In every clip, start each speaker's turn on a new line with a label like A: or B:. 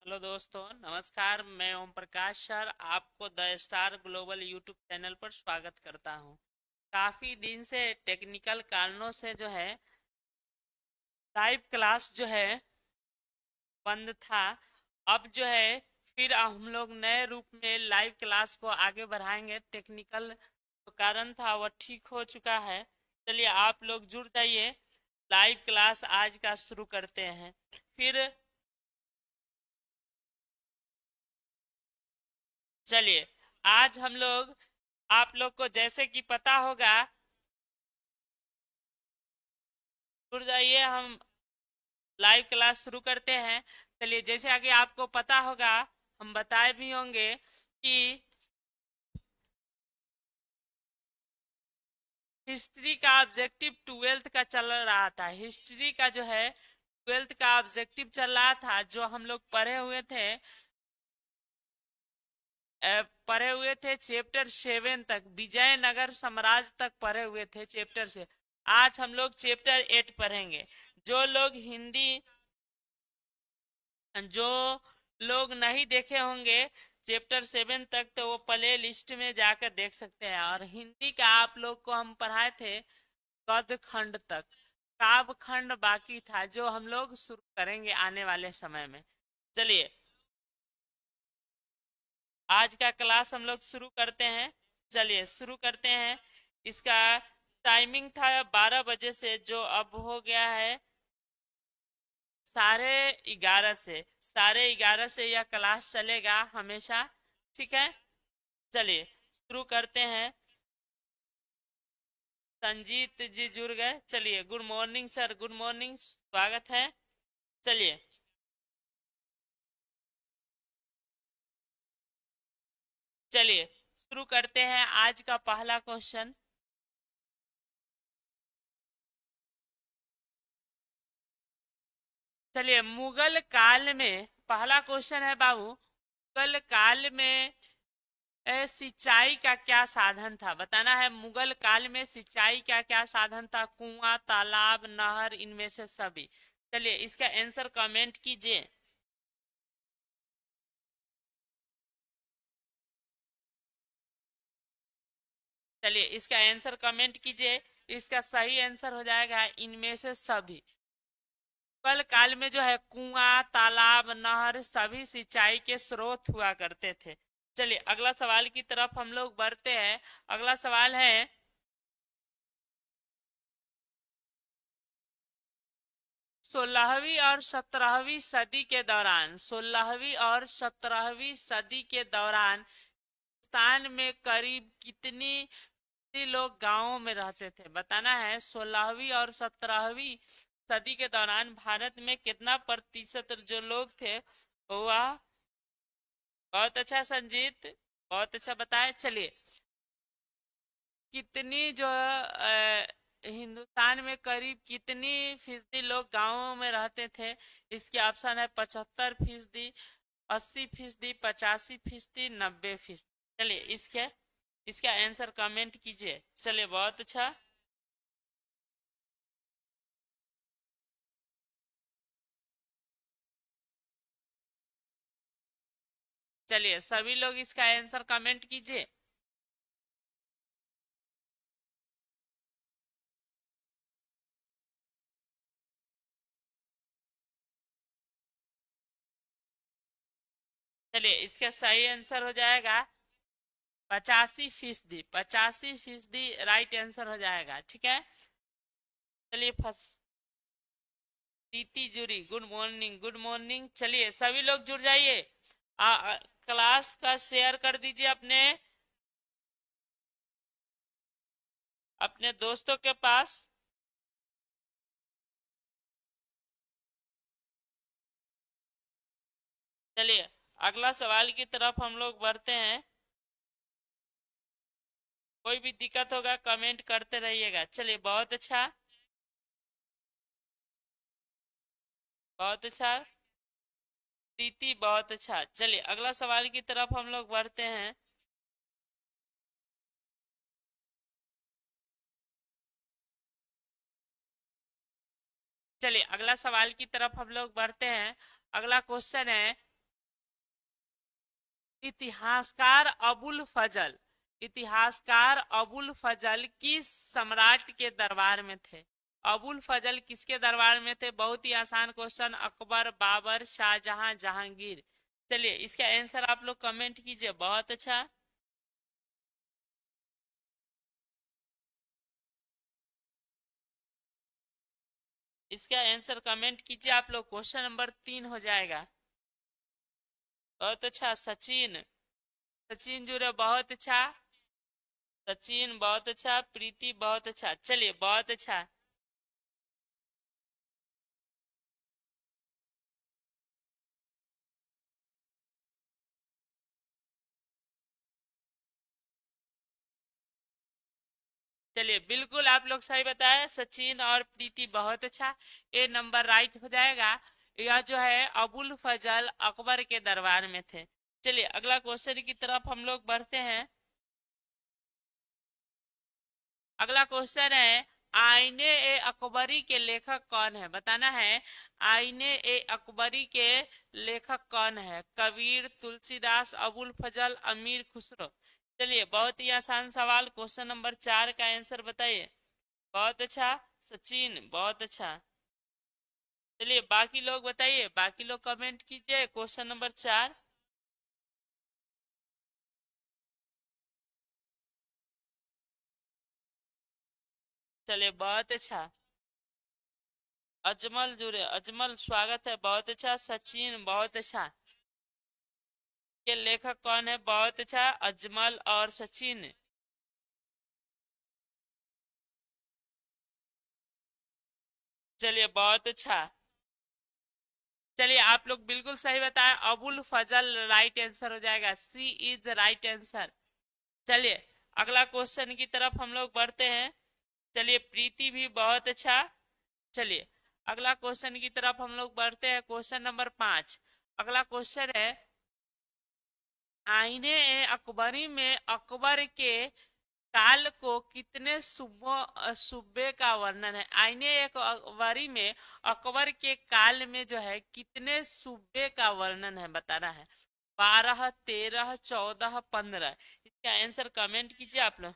A: Hello दोस्तों, नमस्कार। मैं ओम प्रकाश सर आपको the star global YouTube channel पर स्वागत करता हूं। काफ़ी दिन से टेक्निकल कारणों से जो है लाइव क्लास जो है बंद था। अब जो है फिर हम लोग नए रूप में लाइव क्लास को आगे बढ़ाएंगे। टेक्निकल जो कारण था वह ठीक हो चुका है। चलिए आप लोग जुड़ जाइए, लाइव क्लास आज का शुरू करते हैं। फिर चलिए आज हम लोग, आप लोग को जैसे कि पता होगा, जुड़ जाइए, हम लाइव क्लास शुरू करते हैं। चलिए जैसे आगे आपको पता होगा, हम बताए भी होंगे कि हिस्ट्री का ऑब्जेक्टिव ट्वेल्थ का चल रहा था। हिस्ट्री का जो है ट्वेल्थ का ऑब्जेक्टिव चल रहा था, जो हम लोग पढ़े हुए थे। पढ़े हुए थे चैप्टर 7 तक, विजयनगर साम्राज्य तक पढ़े हुए थे चैप्टर से। आज हम लोग चैप्टर 8 पढ़ेंगे। जो लोग हिंदी, जो लोग नहीं देखे होंगे चैप्टर 7 तक, तो वो प्ले लिस्ट में जाकर देख सकते हैं। और हिंदी का आप लोग को हम पढ़ाए थे गद्य खंड तक। काव्य खंड बाकी था, जो हम लोग शुरू करेंगे आने वाले समय में। चलिए आज का क्लास हम लोग शुरू करते हैं। चलिए शुरू करते हैं। इसका टाइमिंग था 12 बजे से, जो अब हो गया है 11:30 से। 11:30 से यह क्लास चलेगा हमेशा। ठीक है, चलिए शुरू करते हैं। संजीत जी जुड़ गए। चलिए, good morning sir, good morning, स्वागत है। चलिए चलिए शुरू करते हैं आज का पहला क्वेश्चन। चलिए, मुगल काल में पहला क्वेश्चन है बाबू। मुगल काल में सिंचाई का क्या साधन था? बताना है मुगल काल में सिंचाई का क्या साधन था। कुआं, तालाब, नहर, इनमें से सभी। चलिए इसका आंसर कमेंट कीजिए। चलिए इसका आंसर कमेंट कीजिए। इसका सही आंसर हो जाएगा इनमें से सभी। मुगल काल में जो है कुआं, तालाब, नहर सभी सिंचाई के स्रोत हुआ करते थे। चलिए अगला सवाल की तरफ हम लोग बढ़ते हैं। अगला सवाल है, 16वीं और 17वीं सदी के दौरान, 16वीं और 17वीं सदी के दौरान हिंदुस्तान में करीब कितनी लोग गांवों में रहते थे? बताना है 16वीं और 17वीं सदी के दौरान भारत में कितना प्रतिशत जो लोग थे वह। बहुत अच्छा संजीत, बहुत अच्छा बताया। चलिए कितनी जो हिंदुस्तान में करीब कितनी फीसदी लोग गांवों में रहते थे? इसके ऑप्शन है 75%, 80%, 85%, 90%। चलिए इसके इसका आंसर कमेंट कीजिए। चलिए बहुत अच्छा। चलिए सभी लोग इसका आंसर कमेंट कीजिए। चलिए इसका सही आंसर हो जाएगा 85%। 85% राइट आंसर हो जाएगा। ठीक है, चलिए फर्स्ट प्रीति जुड़ी, गुड मॉर्निंग, गुड मॉर्निंग। चलिए सभी लोग जुड़ जाइए। क्लास का शेयर कर दीजिए अपने अपने दोस्तों के पास। चलिए अगला सवाल की तरफ हम लोग बढ़ते हैं। कोई भी दिक्कत होगा कमेंट करते रहिएगा। चलिए बहुत अच्छा, बहुत अच्छा प्रीति, बहुत अच्छा। चलिए अगला सवाल की तरफ हम लोग बढ़ते हैं। चलिए अगला सवाल की तरफ हम लोग बढ़ते हैं। अगला क्वेश्चन है, इतिहासकार अबुल फजल किस सम्राट के दरबार में थे? अबुल फजल किसके दरबार में थे? बहुत ही आसान क्वेश्चन। अकबर, बाबर, शाहजहां, जहांगीर। चलिए इसका आंसर आप लोग कमेंट कीजिए। बहुत अच्छा। इसका आंसर कमेंट कीजिए आप लोग। क्वेश्चन नंबर 3 हो जाएगा। बहुत अच्छा सचिन। सचिन जुड़े, बहुत अच्छा। सचिन बहुत अच्छा। प्रीति बहुत अच्छा। चलिए बहुत अच्छा। चलिए बिल्कुल आप लोग सही बताए। सचिन और प्रीति बहुत अच्छा। ए नंबर राइट हो जाएगा। यह जो है अबुल फजल अकबर के दरबार में थे। चलिए अगला क्वेश्चन की तरफ हम लोग बढ़ते हैं। अगला क्वेश्चन है, आईने ए अकबरी के लेखक कौन है? बताना है आईने ए अकबरी के लेखक कौन है? कबीर, तुलसीदास, अबुल फजल, अमीर खुसरो। चलिए बहुत ही आसान सवाल। क्वेश्चन नंबर 4 का आंसर बताइए। बहुत अच्छा सचिन, बहुत अच्छा। चलिए बाकी लोग बताइए, बाकी लोग कमेंट कीजिए। Question number 4। चलिए बहुत अच्छा। अजमल जुड़े, अजमल स्वागत है। बहुत अच्छा सचिन, बहुत अच्छा। ये लेखक कौन है? बहुत अच्छा अजमल और सचिन। चलिए बहुत अच्छा। चलिए आप लोग बिल्कुल सही बताएं। अबुल फजल राइट आंसर हो जाएगा। सी इज राइट आंसर। चलिए अगला क्वेश्चन की तरफ हम लोग बढ़ते हैं। चलिए प्रीति भी बहुत अच्छा। चलिए अगला क्वेश्चन की तरफ हम लोग बढ़ते हैं। Question number 5। अगला क्वेश्चन है, आईने ए अकबरी में अकबर के काल को कितने सूबे का वर्णन है? आईने एक अकबरी में अकबर के काल में जो है कितने सूबे का वर्णन है बताना है। 12, 13, 14, 15। इसका आंसर कमेंट कीजिए आप लोग।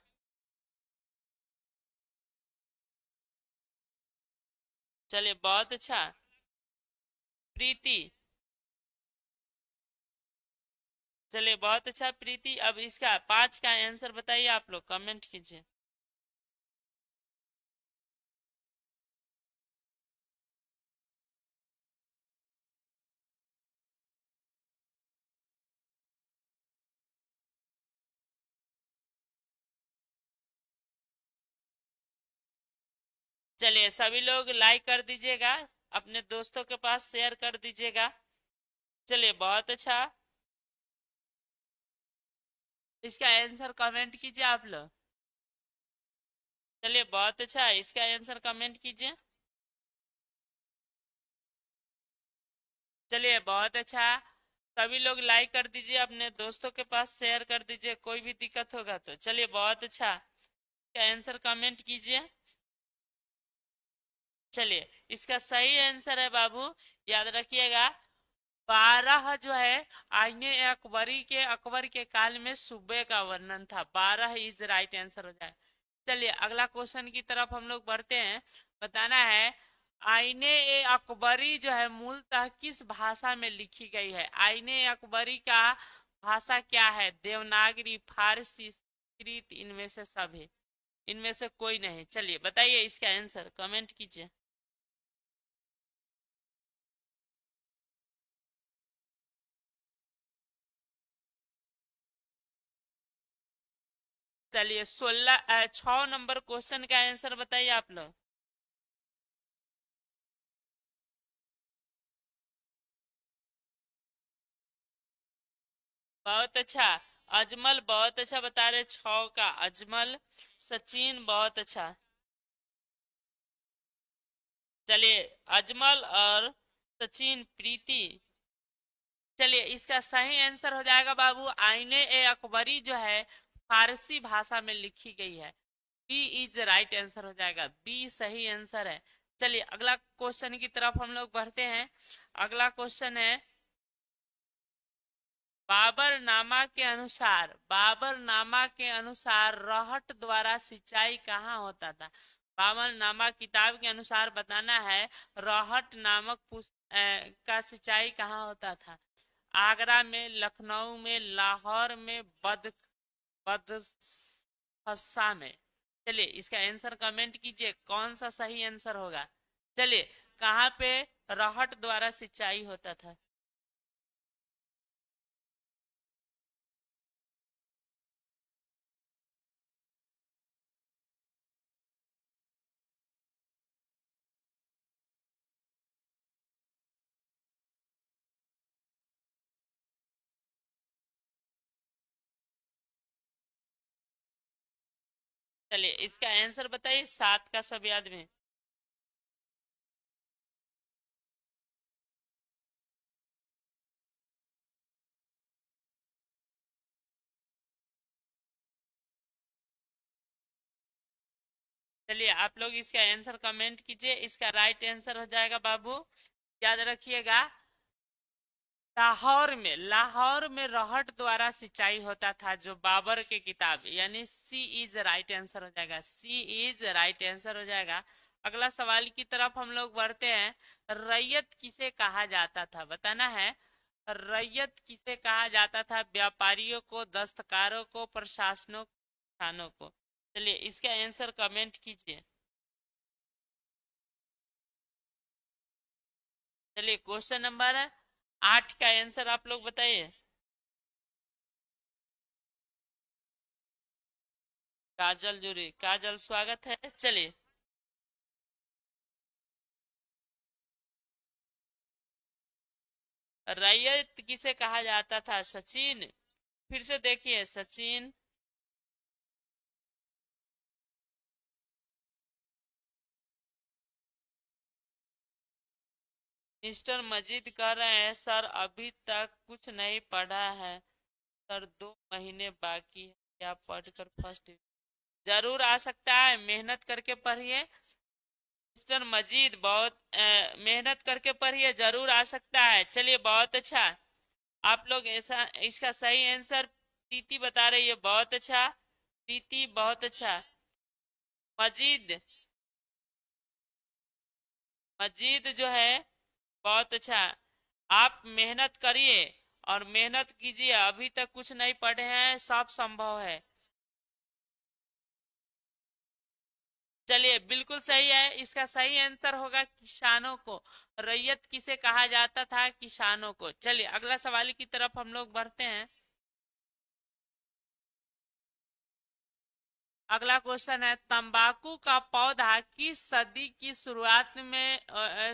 A: चलिए बहुत अच्छा। प्रीति। चलिए बहुत अच्छा प्रीति। अब इसका 5 का आंसर बताइए आप लोग, कमेंट कीजिए। चलिए सभी लोग लाइक कर दीजिएगा, अपने दोस्तों के पास शेयर कर दीजिएगा। चलिए बहुत अच्छा। इसका आंसर कमेंट कीजिए आप लोग। चलिए बहुत अच्छा। इसका आंसर कमेंट कीजिए। चलिए बहुत अच्छा। सभी लोग लाइक कर दीजिए, अपने दोस्तों के पास शेयर कर दीजिए। कोई भी दिक्कत होगा तो। चलिए बहुत अच्छा। इसका आंसर कमेंट कीजिए। चलिए इसका सही आंसर है बाबू, याद रखिएगा। 12 जो है आईने अकबरी के, अकबर के काल में सूबे का वर्णन था। 12 इज राइट आंसर हो जाए। चलिए अगला क्वेश्चन की तरफ हम लोग बढ़ते हैं। बताना है आईने ए अकबरी जो है मूलतः किस भाषा में लिखी गई है? आईने अकबरी का भाषा क्या है? देवनागरी, फारसी, संस्कृत, इनमें से सभी, इनमें से कोई नहीं। चलिए बताइए इसका आंसर, कमेंट कीजिए। चलिए 6 नंबर क्वेश्चन का आंसर बताइए आप लोग। बहुत अच्छा अजमल, बहुत अच्छा बता रहे 6 का अजमल। सचिन बहुत अच्छा। चलिए अजमल और सचिन, प्रीति। चलिए इसका सही आंसर हो जाएगा बाबू, आईने ए अकबरी जो है फारसी भाषा में लिखी गई है। बी इज राइट आंसर हो जाएगा। बी सही आंसर है। चलिए अगला क्वेश्चन की तरफ हम लोग बढ़ते हैं। अगला क्वेश्चन है, बाबरनामा के अनुसार रहट द्वारा सिंचाई कहाँ होता था? बाबरनामा किताब के अनुसार बताना है, रहट नामक का सिंचाई कहाँ होता था? आगरा में, लखनऊ में, लाहौर में, बदख्शा में। चलिए इसका आंसर कमेंट कीजिए, कौन सा सही आंसर होगा। चलिए, कहाँ पे रहट द्वारा सिंचाई होता था? चलिए इसका आंसर बताइए, 7 का सभी आदमी। चलिए आप लोग इसका आंसर कमेंट कीजिए। इसका राइट आंसर हो जाएगा बाबू, याद रखिएगा, लाहौर में रहट द्वारा सिंचाई होता था, जो बाबर के किताब, यानी सी इज राइट आंसर हो जाएगा, सी इज राइट आंसर हो जाएगा। अगला सवाल की तरफ हम लोग बढ़ते हैं। रैयत किसे कहा जाता था? बताना है, रैयत किसे कहा जाता था? व्यापारियों को, दस्तकारों को, प्रशासनों, किसानों को। चलिए इसका आंसर कमेंट कीजिए। चलिए क्वेश्चन नंबर 8 का आंसर आप लोग बताइए। काजल जूरी, काजल स्वागत है। चलिए, रैयत किसे कहा जाता था? सचिन, फिर से देखिए, सचिन, मिस्टर मजीद कह रहे हैं सर अभी तक कुछ नहीं पढ़ा है सर, 2 महीने बाकी है, क्या पढ़कर फर्स्ट? जरूर आ सकता है, मेहनत करके पढ़िए मिस्टर मजीद, बहुत मेहनत करके पढ़िए, जरूर आ सकता है। चलिए बहुत अच्छा, आप लोग ऐसा, इसका सही आंसर प्रीति बता रही है, बहुत अच्छा प्रीति, बहुत अच्छा। मजीद, मजीद जो है, बहुत अच्छा। आप मेहनत करिए और मेहनत कीजिए, अभी तक कुछ नहीं पढ़े हैं, सब संभव है। चलिए बिल्कुल सही है, इसका सही आंसर होगा किसानों को। रैयत किसे कहा जाता था? किसानों को। चलिए अगला सवाल की तरफ हम लोग बढ़ते हैं। अगला क्वेश्चन है, तंबाकू का पौधा किस सदी की शुरुआत में,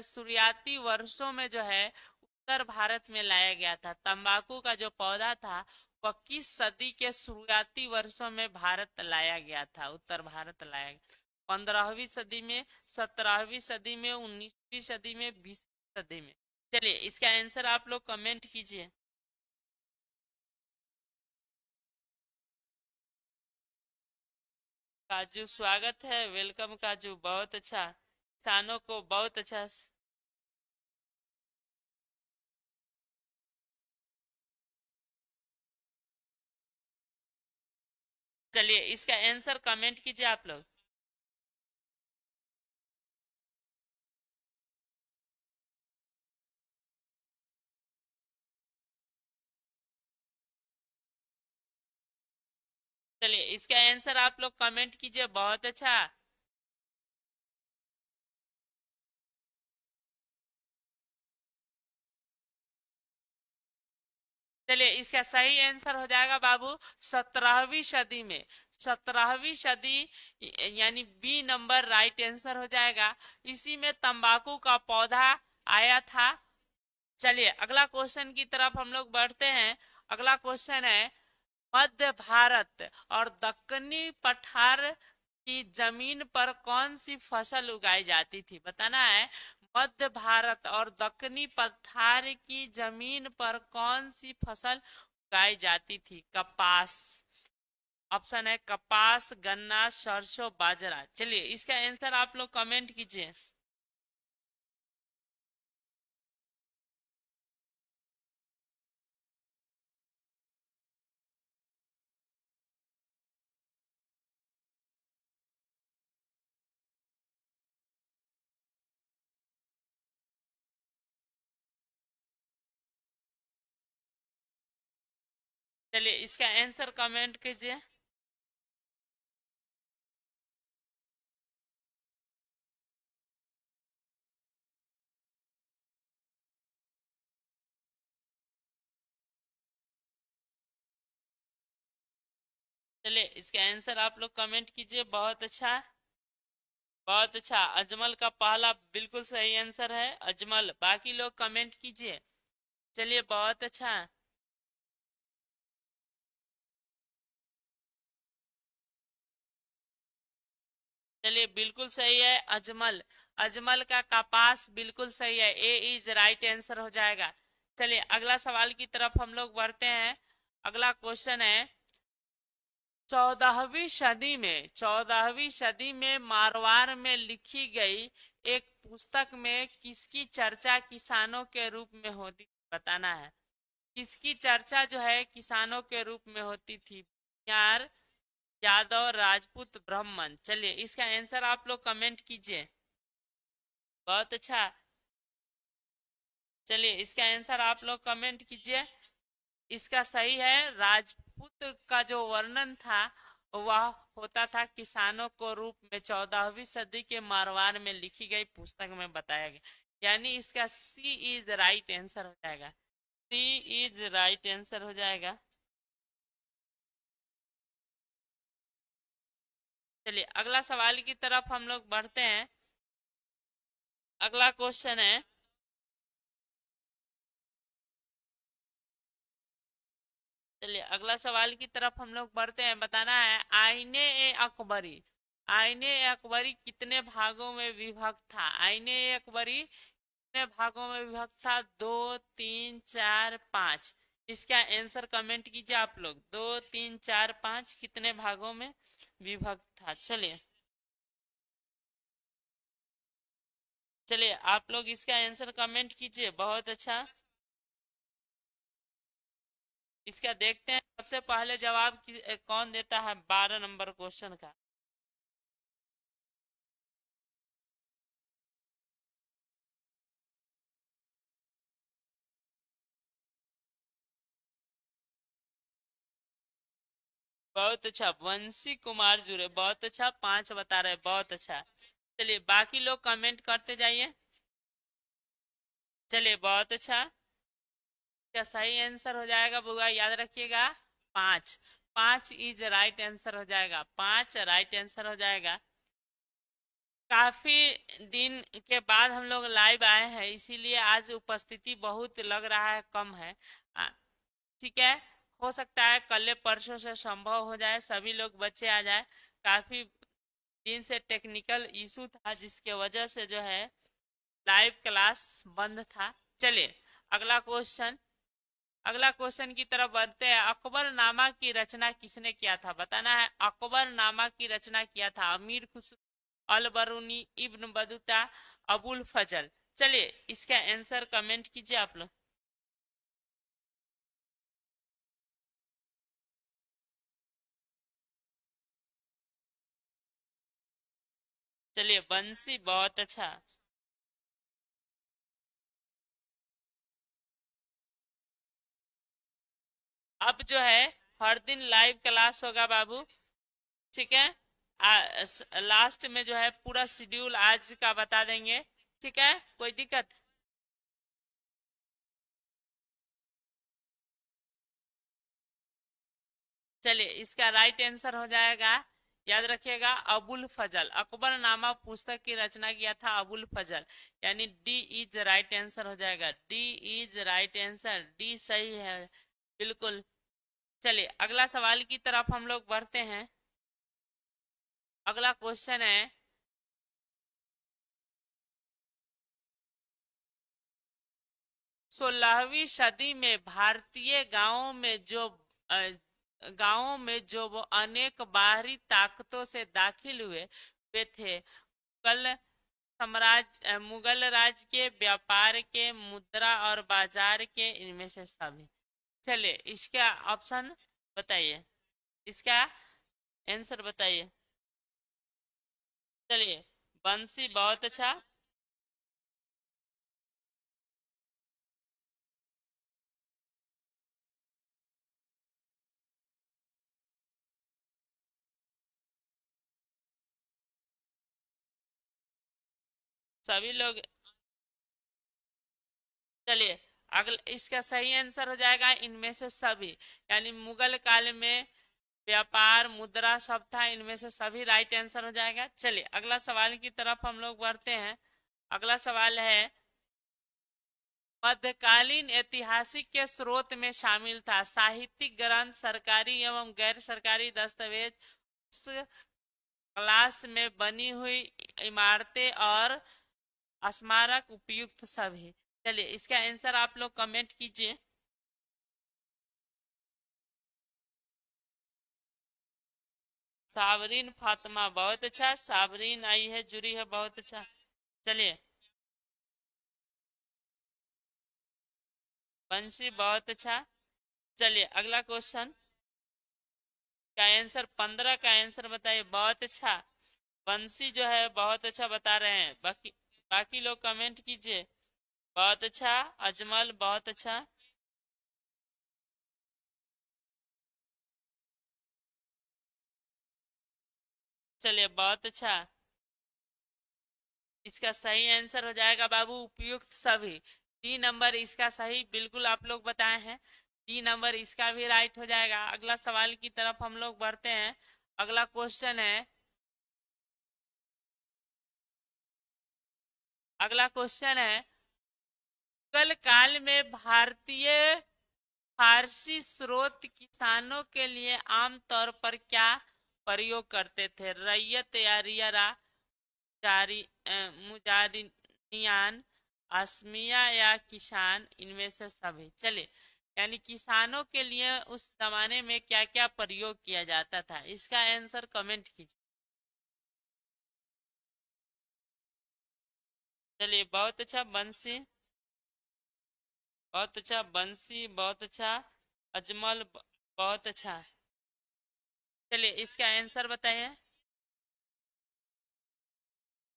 A: शुरुआती वर्षों में जो है उत्तर भारत में लाया गया था? तंबाकू का जो पौधा था वह किस सदी के शुरुआती वर्षों में भारत लाया गया था, उत्तर भारत लाया गया? 15वीं सदी में, 17वीं सदी में, 19वीं सदी में, 20वीं सदी में? चलिए इसका आंसर आप लोग कमेंट कीजिए। काजू स्वागत है, वेलकम काजू, बहुत अच्छा, किसानों को बहुत अच्छा। चलिए इसका आंसर कमेंट कीजिए आप लोग। चलिए इसका आंसर आप लोग कमेंट कीजिए, बहुत अच्छा। चलिए इसका सही आंसर हो जाएगा बाबू, 17वीं सदी में, 17वीं सदी, यानी बी नंबर राइट आंसर हो जाएगा। इसी में तंबाकू का पौधा आया था। चलिए अगला क्वेश्चन की तरफ हम लोग बढ़ते हैं। अगला क्वेश्चन है, मध्य भारत और दक्कनी पठार की जमीन पर कौन सी फसल उगाई जाती थी? बताना है, मध्य भारत और दक्कनी पठार की जमीन पर कौन सी फसल उगाई जाती थी? कपास। ऑप्शन है कपास, गन्ना, सरसों, बाजरा। चलिए इसका आंसर आप लोग कमेंट कीजिए। चलिए इसका आंसर कमेंट कीजिए। चलिए इसका आंसर आप लोग कमेंट कीजिए। बहुत अच्छा, बहुत अच्छा। अजमल का पहला बिल्कुल सही आंसर है, अजमल। बाकी लोग कमेंट कीजिए। चलिए बहुत अच्छा। चलिए बिल्कुल सही है अजमल। अजमल का कपास बिल्कुल सही है, ए इज राइट आंसर हो जाएगा। चलिए अगला सवाल की तरफ हम लोग बढ़ते हैं। अगला क्वेश्चन है, 14वीं सदी में मारवाड़ में लिखी गई एक पुस्तक में किसकी चर्चा किसानों के रूप में होती, बताना है। किसकी चर्चा जो है किसानों के रूप में होती थी? यार, यादव, राजपूत, ब्राह्मण। चलिए इसका आंसर आप लोग कमेंट कीजिए। बहुत अच्छा। चलिए इसका आंसर आप लोग कमेंट कीजिए। इसका सही है, राजपूत का जो वर्णन था वह होता था किसानों को रूप में 14वीं सदी के मारवाड़ में लिखी गई पुस्तक में बताया गया। यानी इसका सी इज राइट आंसर हो जाएगा। सी इज राइट आंसर हो जाएगा। चलिए अगला सवाल की तरफ हम लोग बढ़ते हैं। अगला क्वेश्चन है, चलिए अगला सवाल की तरफ हम लोग बढ़ते हैं। बताना है, आईने ए अकबरी, आईने ए अकबरी कितने भागों में विभक्त था? आईने ए अकबरी कितने भागों में विभक्त था? 2, 3, 4, 5। इसका आंसर कमेंट कीजिए आप लोग। 2, 3, 4, 5 कितने भागों में विभक्त था? चलिए, चलिए आप लोग इसका आंसर कमेंट कीजिए। बहुत अच्छा। इसका देखते हैं सबसे पहले जवाब कौन देता है 12 नंबर क्वेश्चन का। बहुत अच्छा, वंशी कुमार जुड़े। बहुत अच्छा, 5 बता रहे। बहुत अच्छा। चलिए बाकी लोग कमेंट करते जाइए। चलिए बहुत अच्छा। क्या सही आंसर हो जाएगा बुआ, याद रखिएगा। 5, 5 इज राइट आंसर हो जाएगा। 5 राइट आंसर हो जाएगा। काफी दिन के बाद हम लोग लाइव आए हैं, इसीलिए आज उपस्थिति बहुत लग रहा है कम है। आ, ठीक है। हो सकता है कल परसों से संभव हो जाए, सभी लोग बच्चे आ जाए। काफी दिन से टेक्निकल इशू था जिसके वजह से जो है लाइव क्लास बंद था। चलिए अगला क्वेश्चन, अगला क्वेश्चन की तरफ बढ़ते हैं। अकबरनामा की रचना किसने किया था? बताना है। अकबरनामा की रचना किया था अमीर खुसरो, अल बरूनी, इब्न बतूता, अबुल फजल। चलिए इसका आंसर कमेंट कीजिए आप लोग। चलिए बंसी, बहुत अच्छा। अब जो है हर दिन लाइव क्लास होगा बाबू। ठीक है। लास्ट में जो है पूरा शेड्यूल आज का बता देंगे। ठीक है, कोई दिक्कत? चलिए इसका राइट आंसर हो जाएगा, याद रखिएगा, अबुल फजल। अकबरनामा पुस्तक की रचना किया था अबुल फजल। यानी डी इज राइट आंसर हो जाएगा। D is right answer, D सही है बिल्कुल। चलिए अगला सवाल की तरफ हम लोग बढ़ते हैं। अगला क्वेश्चन है, 16वीं सदी में भारतीय गांवों में जो वो अनेक बाहरी ताकतों से दाखिल हुए वे थे। मुगल राज के, व्यापार के, मुद्रा और बाजार के, इनमें से सभी। चलिए इसका ऑप्शन बताइए, इसका आंसर बताइए। चलिए बंसी, बहुत अच्छा। सभी लोग। चलिए, अगला इसका सही आंसर हो जाएगा इनमें से सभी, यानी मुगल काल में व्यापार मुद्रा सब था, इनमें से सभी राइट आंसर हो जाएगा। चलिए अगला सवाल की तरफ हम लोग बढ़ते हैं। अगला सवाल है, मध्यकालीन ऐतिहासिक के स्रोत में शामिल था साहित्यिक ग्रंथ, सरकारी एवं गैर सरकारी दस्तावेज, उस क्लास में बनी हुई इमारतें और स्मारक उपयुक्त सभी। चलिए इसका आंसर आप लोग कमेंट कीजिए। साबरीन फातिमा, बहुत अच्छा, साबरीन आई है, जुड़ी है, बहुत अच्छा। चलिए, बंसी, बहुत अच्छा। चलिए अगला क्वेश्चन का आंसर 15 का आंसर बताइए। बहुत अच्छा, बंसी जो है बहुत अच्छा बता रहे हैं। बाकी बाकी लोग कमेंट कीजिए। बहुत अच्छा, अजमल, बहुत अच्छा। चलिए बहुत अच्छा, इसका सही आंसर हो जाएगा बाबू उपयुक्त सभी। डी नंबर इसका सही बिल्कुल आप लोग बताए हैं। डी नंबर इसका भी राइट हो जाएगा। अगला सवाल की तरफ हम लोग बढ़ते हैं। अगला क्वेश्चन है, अगला क्वेश्चन है, मुगल काल में भारतीय फारसी स्रोत किसानों के लिए आमतौर पर क्या प्रयोग करते थे? रैयत या रियरा, जारी मुजारियान, आसमिया या किसान, इनमें से सभी। चलिए, यानी किसानों के लिए उस जमाने में क्या क्या प्रयोग किया जाता था, इसका आंसर कमेंट कीजिए। चलिए बहुत अच्छा, बंसी, बहुत अच्छा, बंसी, बहुत अच्छा, अजमल, बहुत अच्छा। चलिए इसका आंसर बताइए।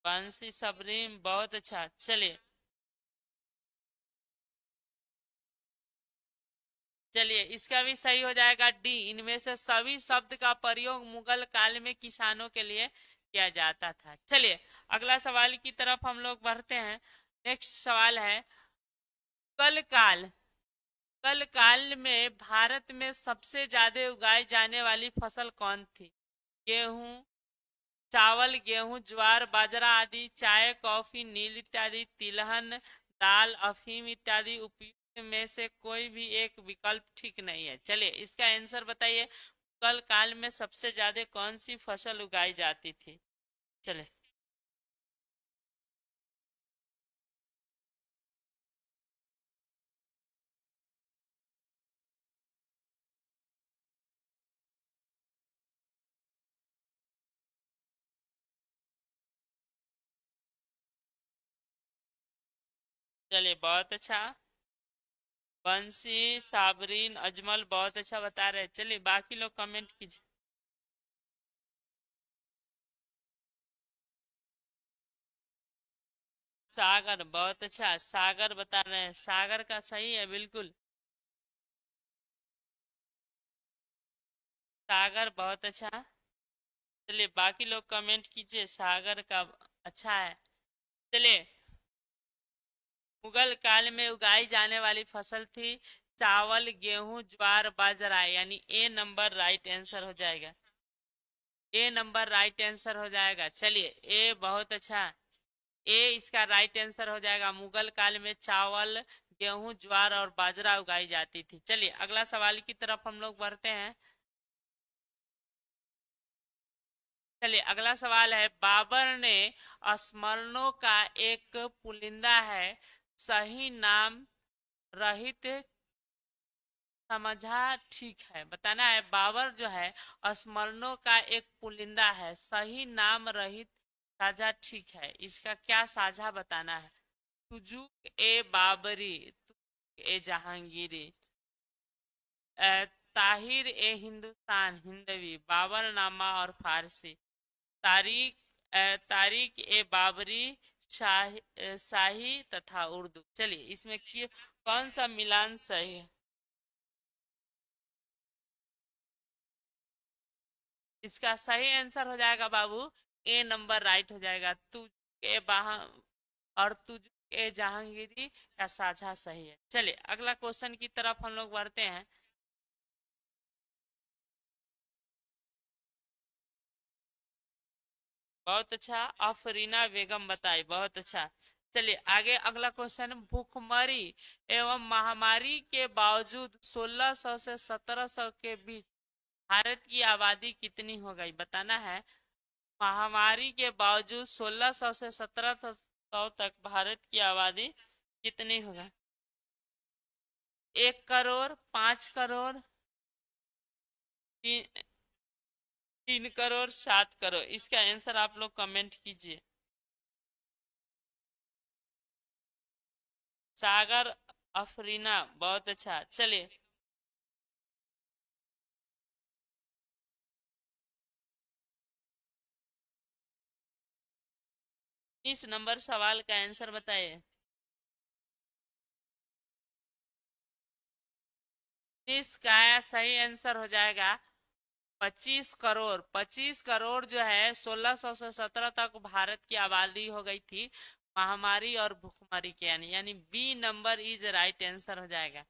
A: बंसी, सबरीन, बहुत अच्छा। चलिए, चलिए इसका भी सही हो जाएगा डी, इनमें से सभी शब्द का प्रयोग मुगल काल में किसानों के लिए किया जाता था। चलिए अगला सवाल की तरफ हम लोग बढ़ते हैं। नेक्स्ट सवाल है, कल काल कल काल में भारत में सबसे ज्यादा उगाई जाने वाली फसल कौन थी? गेहूं, चावल, गेहूं, ज्वार, बाजरा आदि, चाय, कॉफी, नील इत्यादि, तिलहन, दाल, अफीम इत्यादि। उपयुक्त में से कोई भी एक विकल्प ठीक नहीं है। चलिए इसका आंसर बताइए। कल काल में सबसे ज्यादा कौन सी फसल उगाई जाती थी? चले, चलिए बहुत अच्छा, बंसी, साबरीन, अजमल, बहुत अच्छा बता रहे हैं। चलिए बाकी लोग कमेंट कीजिए। सागर, बहुत अच्छा, सागर बता रहे हैं, सागर का सही है बिल्कुल। सागर, बहुत अच्छा। चलिए बाकी लोग कमेंट कीजिए, सागर का अच्छा है। चलिए, मुगल काल में उगाई जाने वाली फसल थी चावल, गेहूं, ज्वार, बाजरा, यानी ए नंबर राइट आंसर हो जाएगा। ए नंबर राइट आंसर हो जाएगा। चलिए, ए बहुत अच्छा, ए इसका राइट आंसर हो जाएगा। मुगल काल में चावल, गेहूं, ज्वार और बाजरा उगाई जाती थी। चलिए अगला सवाल की तरफ हम लोग बढ़ते हैं। चलिए अगला सवाल है, बाबर ने स्मरणों का एक पुलिंदा है, सही नाम रहित समझा ठीक है, बताना है। बाबर जो है स्मरणों का एक पुलिंदा है, सही नाम रहित साझा ठीक है, इसका क्या साझा बताना है? तुजुक ए बाबरी, तुजुक ए जहांगीरी, ताहिर ए हिंदुस्तान हिंदवी, बाबरनामा और फारसी, तारीख तारीख ए बाबरी, शाही तथा उर्दू। चलिए इसमें कौन सा मिलान सही है? इसका सही आंसर हो जाएगा बाबू, ए नंबर राइट हो जाएगा। तू के और तुझ ए जहांगीरी का साझा सही है। चलिए अगला क्वेश्चन की तरफ हम लोग बढ़ते हैं। बहुत अच्छा, अफरीना बेगम बताई, बहुत अच्छा। चलिए आगे अगला क्वेश्चन, भूखमरी एवं महामारी के बावजूद 1600 से 1700 के बीच भारत की आबादी कितनी हो गई, बताना है। महामारी के बावजूद 1600 से 1700 तक भारत की आबादी कितनी होगा? 1 करोड़, 5 करोड़, 3 करोड़, 7 करोड़? इसका आंसर आप लोग कमेंट कीजिए। सागर अफरीना, बहुत अच्छा। चलिए 30 नंबर सवाल का आंसर बताइए। इसका सही आंसर हो जाएगा 25 करोड़। 25 करोड़ जो है 1600 से 17 तक भारत की आबादी हो गई थी महामारी और भूखमरी के, यानी B number is right answer हो जाएगा।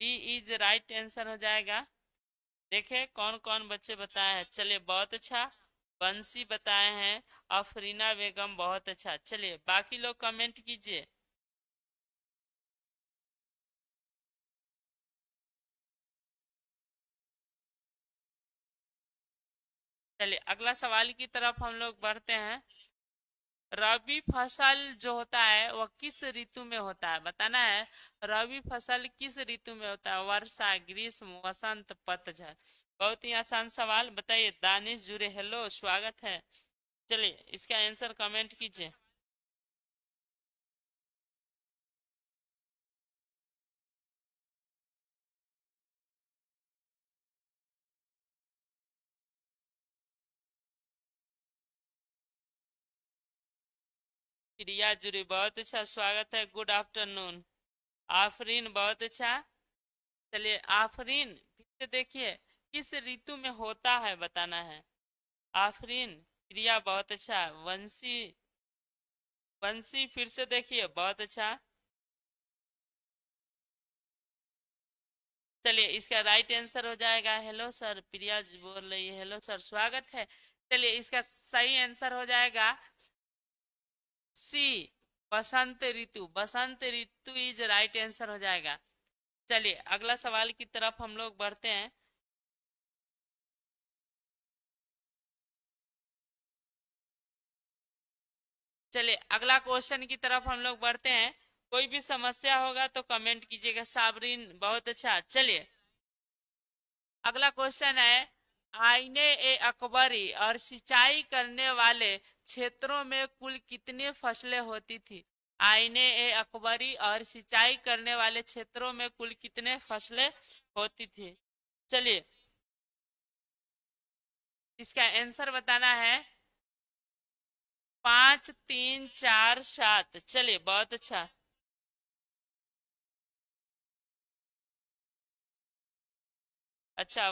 A: बी इज राइट आंसर हो जाएगा। देखे कौन कौन बच्चे बताए हैं। चलिए बहुत अच्छा, बंसी बताए हैं, अफरीना बेगम, बहुत अच्छा। चलिए बाकी लोग कमेंट कीजिए। चलिए अगला सवाल की तरफ हम लोग बढ़ते हैं। रबी फसल जो होता है वह किस ऋतु में होता है, बताना है। रबी फसल किस ऋतु में होता है? वर्षा, ग्रीष्म, वसंत, पतझड़? बहुत ही आसान सवाल, बताइए। दानिश जुड़े, हेलो, स्वागत है। चलिए इसका आंसर कमेंट कीजिए। प्रिया जुड़ी, बहुत अच्छा, स्वागत है, गुड आफ्टरनून। आफरीन, बहुत अच्छा। चलिए आफरीन फिर से देखिए, किस ऋतु में होता है बताना है। आफरीन, प्रिया, बहुत अच्छा। वंशी, वंशी फिर से देखिए, बहुत अच्छा। चलिए इसका राइट आंसर हो जाएगा, हेलो सर, प्रिया जी बोल रही है, हेलो सर, स्वागत है। चलिए इसका सही आंसर हो जाएगा सी, बसंत ऋतु। बसंत ऋतु इज राइट आंसर हो जाएगा। चलिए अगला सवाल की तरफ हम लोग बढ़ते हैं। चलिए अगला क्वेश्चन की तरफ हम लोग बढ़ते हैं। कोई भी समस्या होगा तो कमेंट कीजिएगा। साबरीन, बहुत अच्छा। चलिए अगला क्वेश्चन है, आईने ए अकबरी और सिंचाई करने वाले क्षेत्रों में कुल कितनी फसलें होती थी? आईने ए अकबरी और सिंचाई करने वाले क्षेत्रों में कुल कितने फसलें होती थी? चलिए इसका आंसर बताना है। 5, 3, 4, 7? चलिए बहुत अच्छा। अच्छा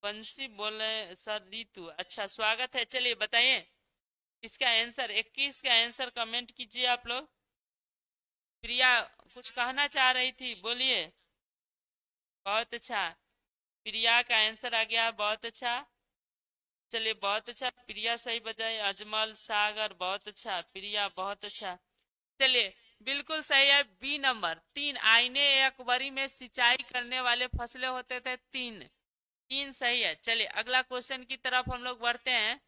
A: वंशी बोले सर रीतु, अच्छा, स्वागत है। चलिए बताइए इसका आंसर। 21 का आंसर कमेंट कीजिए आप लोग। प्रिया कुछ कहना चाह रही थी, बोलिए। बहुत अच्छा, प्रिया का आंसर आ गया, बहुत अच्छा। चलिए बहुत अच्छा, प्रिया सही बताई। अजमल, सागर, बहुत अच्छा, प्रिया, बहुत अच्छा। चलिए बिल्कुल सही है, बी नंबर 3, आईने अकबरी में सिंचाई करने वाले फसलें होते थे 3। 3 सही है। चलिए अगला क्वेश्चन की तरफ हम लोग बढ़ते हैं।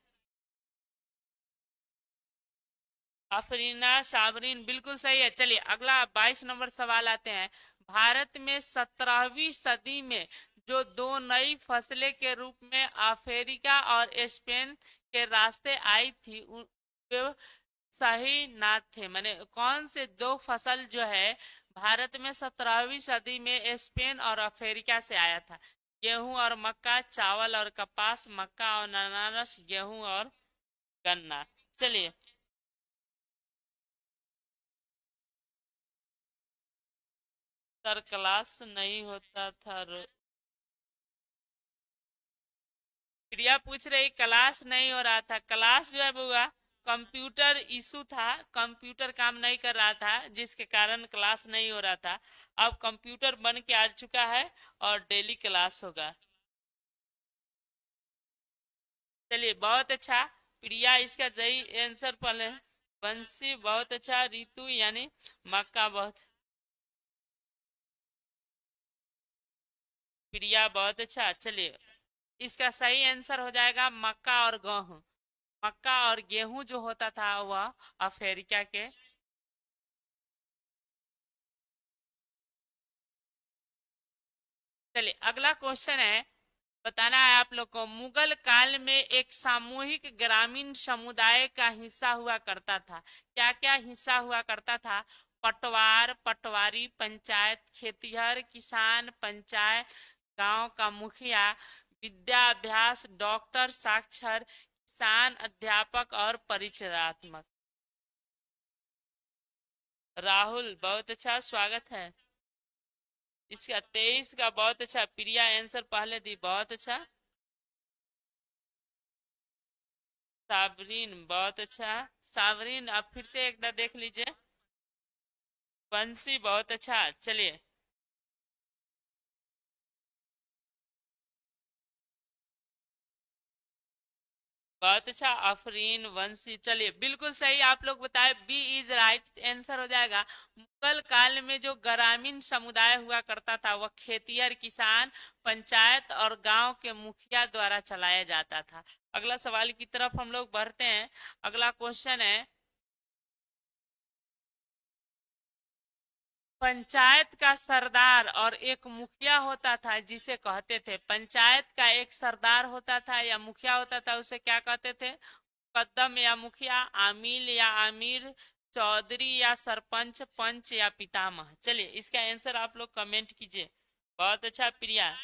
A: अफरीना, साबरीन, बिल्कुल सही है। चलिए अगला 22 नंबर सवाल आते हैं। भारत में 17वीं सदी में जो दो नई फसलें के रूप में अफ्रीका और स्पेन के रास्ते आई थी वे सही ना थे, माने कौन से दो फसल जो है भारत में 17वीं सदी में स्पेन और अफ्रीका से आया था? गेहूं और मक्का, चावल और कपास, मक्का और अनारस, गेहूं और गन्ना? चलिए सर क्लास नहीं होता था प्रिया पूछ रही, क्लास नहीं हो रहा था। क्लास जो है बुआ कंप्यूटर इशू था, कंप्यूटर काम नहीं कर रहा था जिसके कारण क्लास नहीं हो रहा था। अब कंप्यूटर बन के आ चुका है और डेली क्लास होगा। चलिए बहुत अच्छा। प्रिया इसका सही आंसर पहले। बंसी बहुत अच्छा। रितु यानी मक्का बहुत। प्रिया बहुत अच्छा। चलिए इसका सही आंसर हो जाएगा मक्का और गेहूं। मक्का और गेहूं जो होता था वह अफ्रीका के। चलिए अगला क्वेश्चन है, बताना है आप लोग को। मुगल काल में एक सामूहिक ग्रामीण समुदाय का हिस्सा हुआ करता था। क्या क्या हिस्सा हुआ करता था? पटवार, पटवारी, पंचायत, खेतिहर, किसान, पंचायत, गांव का मुखिया, विद्याभ्यास, डॉक्टर, साक्षर, किसान, अध्यापक और परिचयात्मक। राहुल बहुत अच्छा, स्वागत है। इसका 23 का बहुत अच्छा। प्रिया आंसर पहले दी, बहुत अच्छा। साबरीन बहुत अच्छा। साबरीन आप फिर से एक बार देख लीजिए। बंसी बहुत अच्छा। चलिए बहुत अच्छा। अफरीन, वंशी, चलिए बिल्कुल सही आप लोग बताए। बी इज राइट आंसर हो जाएगा। मुगल काल में जो ग्रामीण समुदाय हुआ करता था वह खेतिहर, किसान, पंचायत और गांव के मुखिया द्वारा चलाया जाता था। अगला सवाल की तरफ हम लोग बढ़ते हैं। अगला क्वेश्चन है, पंचायत का सरदार और एक मुखिया होता था जिसे कहते थे। पंचायत का एक सरदार होता था या मुखिया होता था, उसे क्या कहते थे? मुकद्दम या मुखिया, आमिल या आमिर, चौधरी या सरपंच, पंच या पितामह। चलिए इसका आंसर आप लोग कमेंट कीजिए। बहुत अच्छा प्रिया।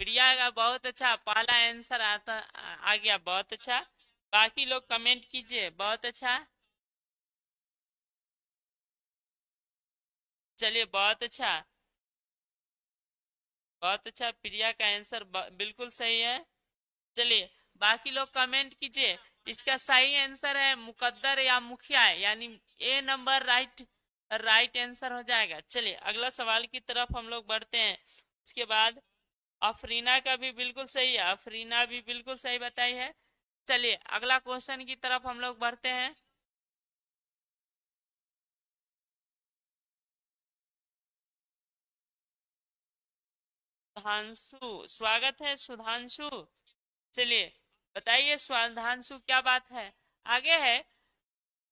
A: प्रिया का बहुत अच्छा पहला आंसर आ गया, बहुत अच्छा। बाकी लोग कमेंट कीजिए, बहुत अच्छा। चलिए बहुत अच्छा, बहुत अच्छा। प्रिया का आंसर बिल्कुल सही है। चलिए बाकी लोग कमेंट कीजिए। इसका सही आंसर है मुकद्दर या मुखिया, यानी ए नंबर राइट राइट आंसर हो जाएगा। चलिए अगला सवाल की तरफ हम लोग बढ़ते हैं। उसके बाद अफरीना का भी बिल्कुल सही है, अफरीना भी बिल्कुल सही बताई है। चलिए अगला क्वेश्चन की तरफ हम लोग बढ़ते हैं। सुधांशु स्वागत है सुधांशु। चलिए बताइए सुधांशु क्या बात है। आगे है,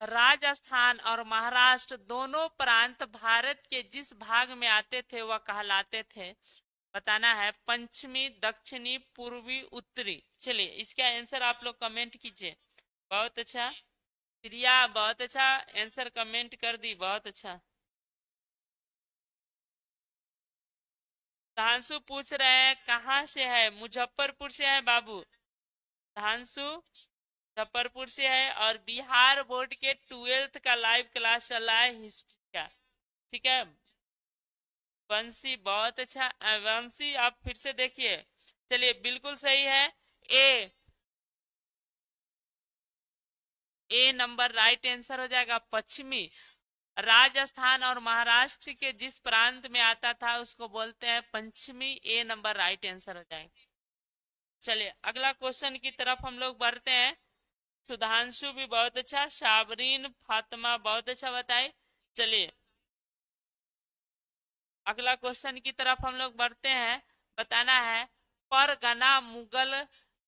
A: राजस्थान और महाराष्ट्र दोनों प्रांत भारत के जिस भाग में आते थे वह कहलाते थे। बताना है पश्चिमी, दक्षिणी, पूर्वी, उत्तरी। चलिए इसका आंसर आप लोग कमेंट कीजिए। बहुत अच्छा। प्रिया बहुत अच्छा आंसर कमेंट कर दी, बहुत अच्छा। धांसु पूछ रहे हैं कहाँ से है? मुजफ्फरपुर से है बाबू। धांसु मुजफ्फरपुर से है और बिहार बोर्ड के 12th का लाइव क्लास चल रहा है हिस्ट्री का। ठीक है। वंशी बहुत अच्छा। वंशी आप फिर से देखिए। चलिए बिल्कुल सही है। ए ए नंबर राइट आंसर हो जाएगा। पश्चिमी राजस्थान और महाराष्ट्र के जिस प्रांत में आता था उसको बोलते हैं पश्चिमी। ए नंबर राइट आंसर हो जाएगा। चलिए अगला क्वेश्चन की तरफ हम लोग बढ़ते हैं। सुधांशु भी बहुत अच्छा, शाबरीन, फातिमा बहुत अच्छा बताए। चलिए अगला क्वेश्चन की तरफ हम लोग बढ़ते हैं। बताना है परगना मुगल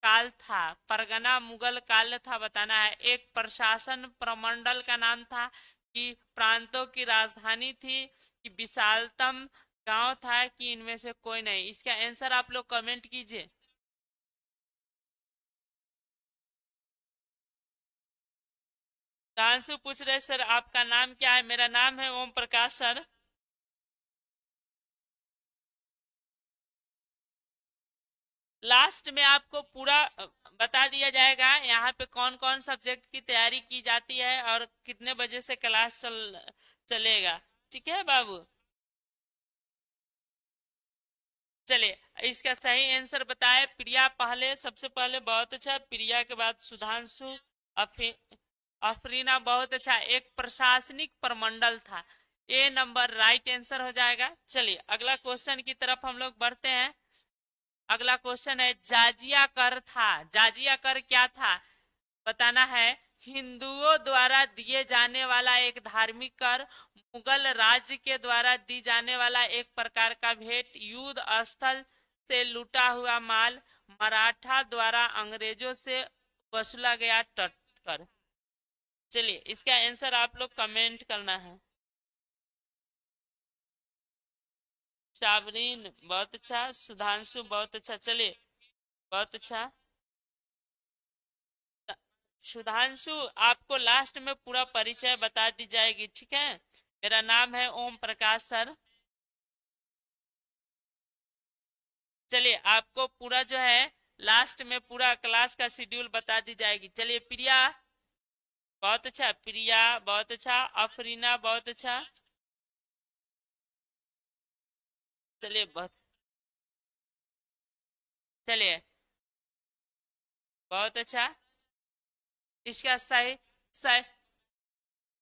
A: काल था। परगना मुगल काल था, बताना है एक प्रशासन प्रमंडल का नाम था, कि प्रांतों की राजधानी थी, कि विशालतम गांव था, कि इनमें से कोई नहीं। इसका आंसर आप लोग कमेंट कीजिए। दांशु पूछ रहे सर आपका नाम क्या है? मेरा नाम है ओम प्रकाश सर। लास्ट में आपको पूरा बता दिया जाएगा यहाँ पे कौन कौन सब्जेक्ट की तैयारी की जाती है और कितने बजे से क्लास चलेगा। ठीक है बाबू। चलिए इसका सही आंसर बताए। प्रिया पहले, सबसे पहले, बहुत अच्छा। प्रिया के बाद सुधांशु, अफरीना, बहुत अच्छा। एक प्रशासनिक प्रमंडल था। ए नंबर राइट आंसर हो जाएगा। चलिए अगला क्वेश्चन की तरफ हम लोग बढ़ते हैं। अगला क्वेश्चन है जाजिया कर था। जाजिया कर क्या था बताना है। हिंदुओं द्वारा दिए जाने वाला एक धार्मिक कर, मुगल राज्य के द्वारा दी जाने वाला एक प्रकार का भेंट, युद्ध स्थल से लूटा हुआ माल, मराठा द्वारा अंग्रेजों से वसूला गया टट कर। चलिए इसका आंसर आप लोग कमेंट करना है। शाबरीन बहुत अच्छा, सुधांशु बहुत अच्छा। चलिए बहुत अच्छा। सुधांशु आपको लास्ट में पूरा परिचय बता दी जाएगी, ठीक है। मेरा नाम है ओम प्रकाश सर। चलिए आपको पूरा जो है लास्ट में पूरा क्लास का शेड्यूल बता दी जाएगी। चलिए प्रिया बहुत अच्छा, प्रिया बहुत अच्छा, अफरीना बहुत अच्छा। चलिए बहुत, चलिए बहुत अच्छा। इसका सही सही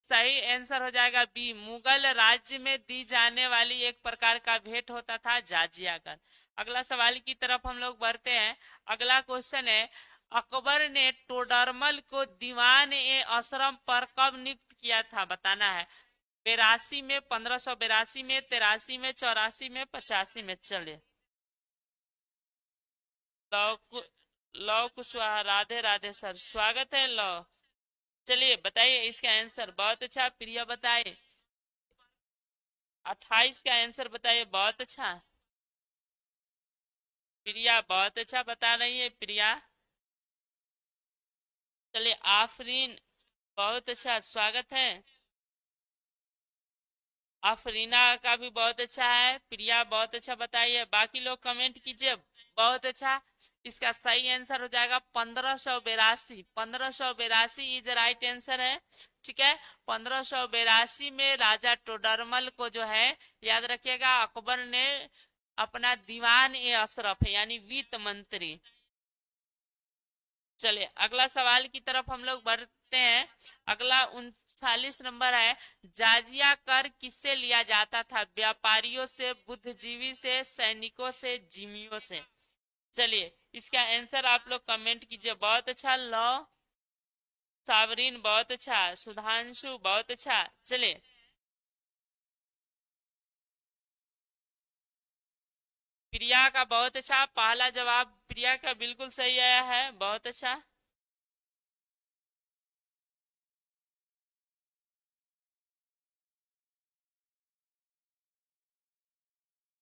A: सही आंसर हो जाएगा बी। मुगल राज्य में दी जाने वाली एक प्रकार का भेंट होता था जाजिया कर। अगला सवाल की तरफ हम लोग बढ़ते हैं। अगला क्वेश्चन है अकबर ने टोडरमल को दीवान ए असरम पर कब नियुक्त किया था बताना है। 82 में, 1582 में, 83 में, 84 में, 85 में। चले love love Kushwaha, Radhe Radhe sir, स्वागत है लव। चलिए बताइए इसका आंसर। बहुत अच्छा प्रिया बताइए। 28 का आंसर बताइए। बहुत अच्छा प्रिया, बहुत अच्छा बता रही है प्रिया। चलिए आफरीन बहुत अच्छा, स्वागत है। आफरीना का भी बहुत अच्छा है। प्रिया बहुत अच्छा बताइए। बाकी लोग कमेंट कीजिए। बहुत अच्छा। इसका सही आंसर हो जाएगा 1582। 1582 इज राइट आंसर है, ठीक है। 1582 में राजा टोडरमल को जो है याद रखिएगा अकबर ने अपना दीवान ए अशरफ यानी वित्त मंत्री। चलिए अगला सवाल की तरफ हम लोग बढ़ते हैं। अगला 39 नंबर है जाजिया कर किससे लिया जाता था। व्यापारियों से, बुद्धिजीवी से, सैनिकों से, जिमियों से। चलिए इसका आंसर आप लोग कमेंट कीजिए। बहुत अच्छा लॉ, सावरीन बहुत अच्छा, सुधांशु बहुत अच्छा। चलिए प्रिया का बहुत अच्छा, पहला जवाब प्रिया का बिल्कुल सही आया है। बहुत अच्छा।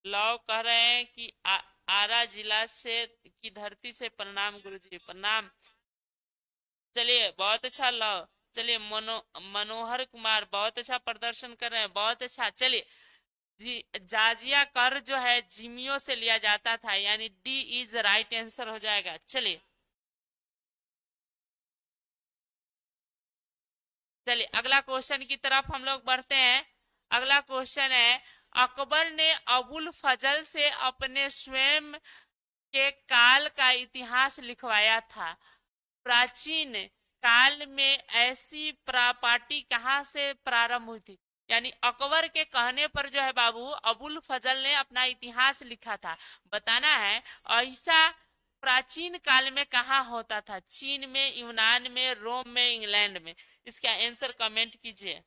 A: लव कह रहे हैं कि आरा जिला से की धरती से प्रणाम गुरुजी, प्रणाम। चलिए बहुत अच्छा लव। चलिए मनोहर कुमार बहुत अच्छा प्रदर्शन कर रहे हैं। बहुत अच्छा। चलिए जाजिया कर जो है जिमियो से लिया जाता था यानी डी इज राइट आंसर हो जाएगा। चलिए चलिए अगला क्वेश्चन की तरफ हम लोग बढ़ते हैं। अगला क्वेश्चन है अकबर ने अबुल फजल से अपने स्वयं के काल का इतिहास लिखवाया था। प्राचीन काल में ऐसी प्रॉपर्टी कहाँ से प्रारंभ हुई थी। यानी अकबर के कहने पर जो है बाबू अबुल फजल ने अपना इतिहास लिखा था। बताना है ऐसा प्राचीन काल में कहाँ होता था। चीन में, यूनान में, रोम में, इंग्लैंड में। इसका आंसर कमेंट कीजिए।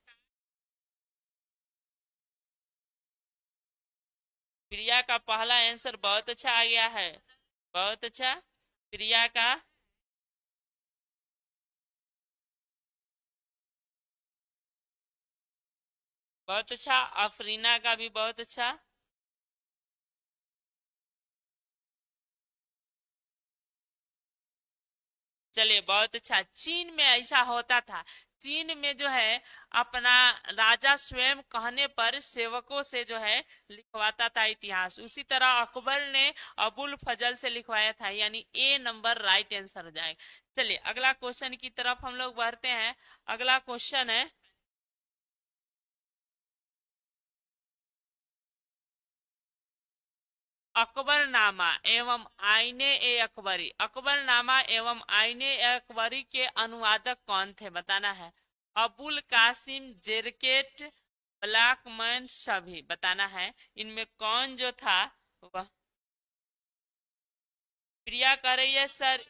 A: प्रिया का पहला आंसर बहुत अच्छा आ गया है। बहुत अच्छा प्रिया का। बहुत अच्छा अफरीना का भी बहुत अच्छा। चलिए बहुत अच्छा। चीन में ऐसा होता था। चीन में जो है अपना राजा स्वयं कहने पर सेवकों से जो है लिखवाता था इतिहास। उसी तरह अकबर ने अबुल फजल से लिखवाया था यानी ए नंबर राइट आंसर हो जाएगा। चलिए अगला क्वेश्चन की तरफ हम लोग बढ़ते हैं। अगला क्वेश्चन है अकबरनामा एवं आईने ए अकबरी, अकबरनामा एवं आईने ए अकबरी के अनुवादक कौन थे बताना है। अबुल कासिम, जेरकेट, ब्लैकमैन, सभी बताना है। इनमें कौन जो था वह। प्रिया कह रही है सर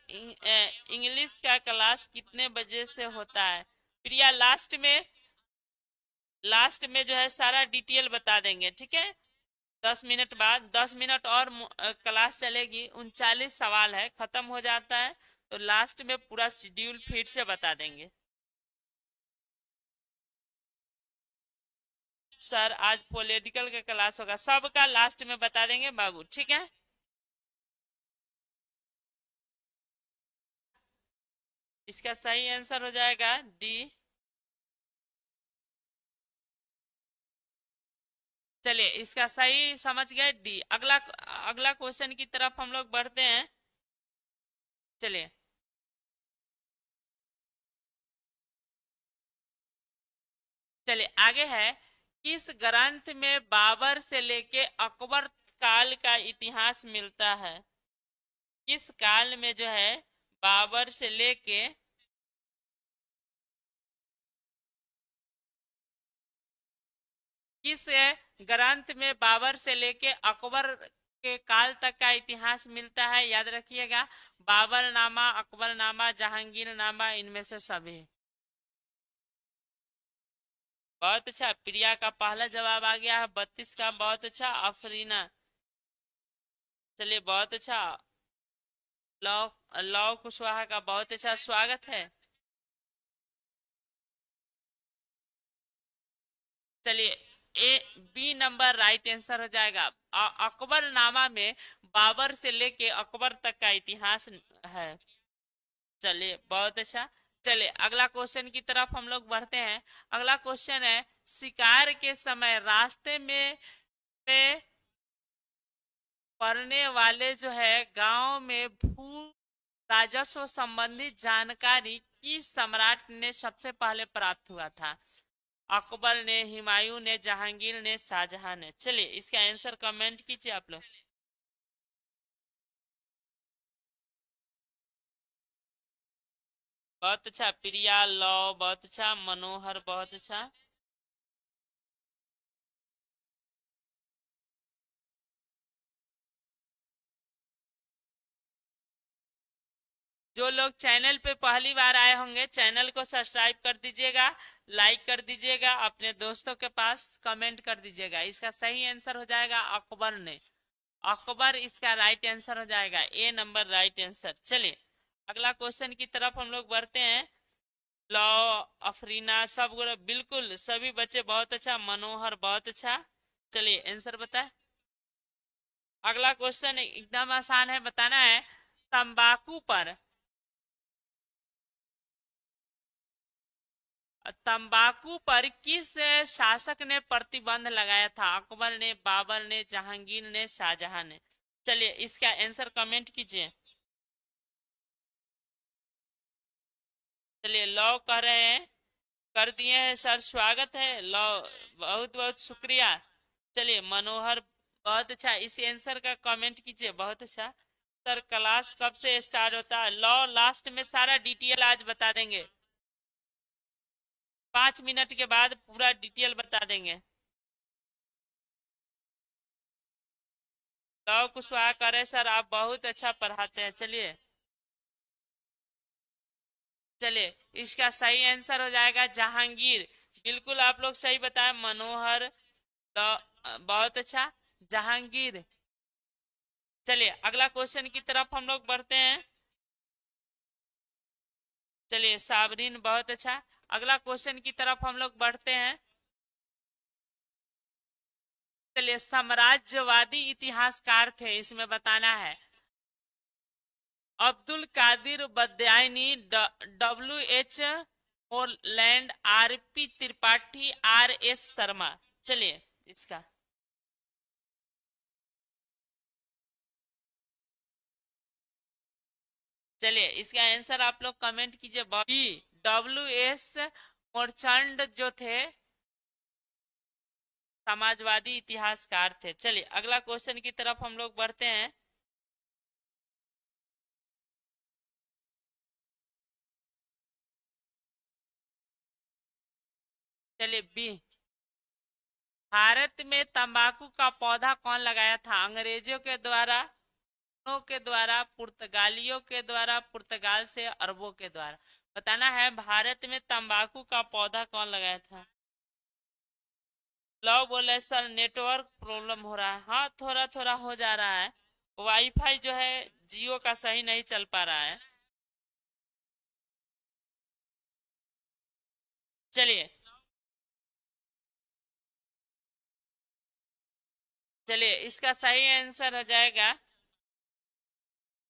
A: इंग्लिश का क्लास कितने बजे से होता है। प्रिया लास्ट में जो है सारा डिटेल बता देंगे, ठीक है। 10 मिनट बाद 10 मिनट और क्लास चलेगी। 39 सवाल है, खत्म हो जाता है तो लास्ट में पूरा शेड्यूल फिर से बता देंगे। सर आज पॉलिटिकल का क्लास होगा, सबका लास्ट में बता देंगे बाबू, ठीक है। इसका सही आंसर हो जाएगा डी। चलिए इसका सही समझ गए डी। अगला अगला क्वेश्चन की तरफ हम लोग बढ़ते हैं। चलिए चलिए आगे है। किस ग्रंथ में बाबर से लेके अकबर काल का इतिहास मिलता है। किस काल में जो है बाबर से लेके किस ग्रंथ में बाबर से लेके अकबर के काल तक का इतिहास मिलता है, याद रखिएगा। बाबर नामा, अकबर नामा, जहांगीर नामा, इनमें से सभी। बहुत अच्छा, प्रिया का पहला जवाब आ गया है 32 का, बहुत अच्छा। अफरीना, चलिए बहुत अच्छा। लौ लौ कुशवाहा का बहुत अच्छा स्वागत है। चलिए A B number right answer हो जाएगा। अकबर नामा में बाबर से लेके अकबर तक का इतिहास है। चलिए बहुत अच्छा। चलिए अगला क्वेश्चन की तरफ हम लोग बढ़ते हैं। अगला क्वेश्चन है, शिकार के समय रास्ते में पड़ने वाले जो है गांव में भू राजस्व संबंधित जानकारी किस सम्राट ने सबसे पहले प्राप्त हुआ था। अकबर ने, हुमायूं ने, जहांगीर ने, शाहजहां ने। चलिए इसका आंसर कमेंट कीजिए आप लोग। बहुत अच्छा प्रिया, लौ बहुत अच्छा, मनोहर बहुत अच्छा। जो लोग चैनल पे पहली बार आए होंगे चैनल को सब्सक्राइब कर दीजिएगा, लाइक कर दीजिएगा, अपने दोस्तों के पास कमेंट कर दीजिएगा। इसका सही आंसर हो जाएगा अकबर ने। अकबर इसका राइट आंसर हो जाएगा, ए नंबर राइट आंसर। चलिए अगला क्वेश्चन की तरफ हम लोग बढ़ते हैं। लॉ, अफरीना सब बिल्कुल सभी बच्चे बहुत अच्छा, मनोहर बहुत अच्छा। चलिए आंसर बताए। अगला क्वेश्चन एकदम आसान है, बताना है। तंबाकू पर तंबाकू पर किस शासक ने प्रतिबंध लगाया था। अकबर ने, बाबर ने, जहांगीर ने, शाहजहां ने। चलिए इसका आंसर कमेंट कीजिए। चलिए लॉ कह रहे हैं, कर दिए हैं सर, स्वागत है लॉ, बहुत बहुत शुक्रिया। चलिए मनोहर बहुत अच्छा, इस आंसर का कमेंट कीजिए, बहुत अच्छा। सर क्लास कब से स्टार्ट होता है। लॉ लास्ट में सारा डिटेल आज बता देंगे, 5 मिनट के बाद पूरा डिटेल बता देंगे। लव कुशवाहा करे सर आप बहुत अच्छा पढ़ाते हैं। चलिए चलिए इसका सही आंसर हो जाएगा जहांगीर। बिल्कुल आप लोग सही बताएं। मनोहर बहुत अच्छा, जहांगीर। चलिए अगला क्वेश्चन की तरफ हम लोग बढ़ते हैं। चलिए साबरीन बहुत अच्छा। अगला क्वेश्चन की तरफ हम लोग बढ़ते हैं। चलिए साम्राज्यवादी इतिहासकार थे, इसमें बताना है। Abdul Qadir Badauni, W H Moreland, R P Tripathi, R S Sharma. चलिए इसका चलिए इसका आंसर आप लोग कमेंट कीजिए। बी डब्ल्यू एस मोरचंड जो थे समाजवादी इतिहासकार थे। चलिए अगला क्वेश्चन की तरफ हम लोग बढ़ते हैं। चलिए बी, भारत में तंबाकू का पौधा कौन लगाया था? अंग्रेजों के द्वारा, के द्वारा, पुर्तगालियों के द्वारा, पुर्तगाल से अरबों के द्वारा। बताना है भारत में तंबाकू का पौधा कौन लगाया था। लव बोले सर नेटवर्क प्रॉब्लम हो रहा है। हाँ थोड़ा थोड़ा हो जा रहा है, वाईफाई जो है जियो का सही नहीं चल पा रहा है। चलिए चलिए इसका सही आंसर हो जाएगा।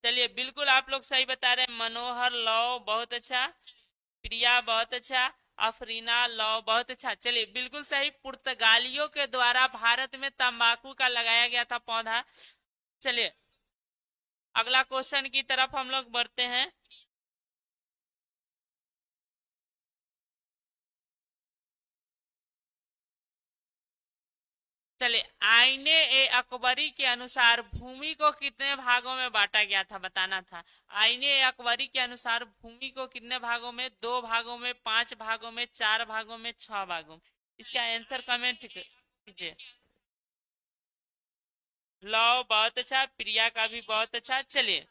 A: चलिए बिल्कुल आप लोग सही बता रहे हैं। मनोहर लव बहुत अच्छा, प्रिया बहुत अच्छा, अफरीना लव बहुत अच्छा। चलिए बिल्कुल सही, पुर्तगालियों के द्वारा भारत में तंबाकू का लगाया गया था पौधा। चलिए अगला क्वेश्चन की तरफ हम लोग बढ़ते हैं। चलिए आईने ए अकबरी के अनुसार भूमि को कितने भागों में बांटा गया था? बताना था। आईने ए अकबरी के अनुसार भूमि को कितने भागों में? 2 भागों में, 5 भागों में, 4 भागों में, 6 भागों में। इसका आंसर कमेंट कीजिए। लव बहुत अच्छा, प्रिया का भी बहुत अच्छा। चलिए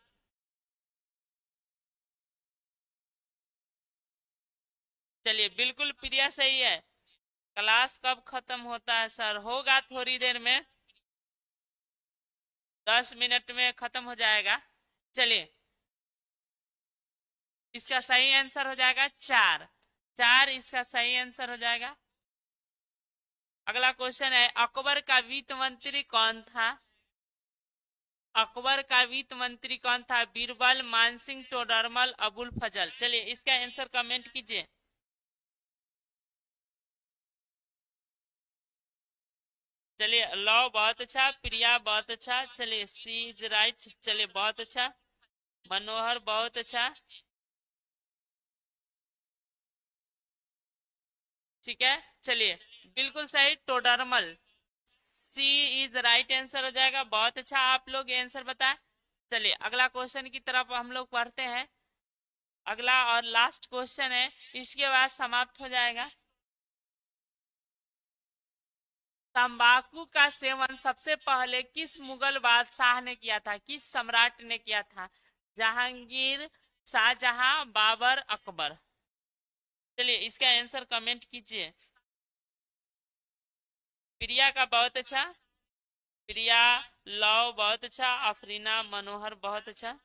A: चलिए बिल्कुल प्रिया सही है। क्लास कब खत्म होता है सर? होगा थोड़ी देर में, 10 मिनट में खत्म हो जाएगा। चलिए इसका सही आंसर हो जाएगा 4, 4 इसका सही आंसर हो जाएगा। अगला क्वेश्चन है, अकबर का वित्त मंत्री कौन था? अकबर का वित्त मंत्री कौन था? बीरबल, मानसिंह टोडरमल, अबुल फजल। चलिए इसका आंसर कमेंट कीजिए। चलिए लव बहुत अच्छा, प्रिया बहुत अच्छा। चलिए सी इज राइट। चलिए बहुत अच्छा, मनोहर बहुत अच्छा। ठीक है चलिए बिल्कुल सही, टोडरमल, सी इज राइट आंसर हो जाएगा। बहुत अच्छा आप लोग आंसर बताए। चलिए अगला क्वेश्चन की तरफ हम लोग पढ़ते हैं। अगला और लास्ट क्वेश्चन है, इसके बाद समाप्त हो जाएगा। तंबाकू का सेवन सबसे पहले किस मुगल बादशाह ने किया था? किस सम्राट ने किया था? जहांगीर, शाहजहां, बाबर, अकबर। चलिए इसका आंसर कमेंट कीजिए। प्रिया का बहुत अच्छा, प्रिया, लव बहुत अच्छा, अफरीना, मनोहर बहुत अच्छा।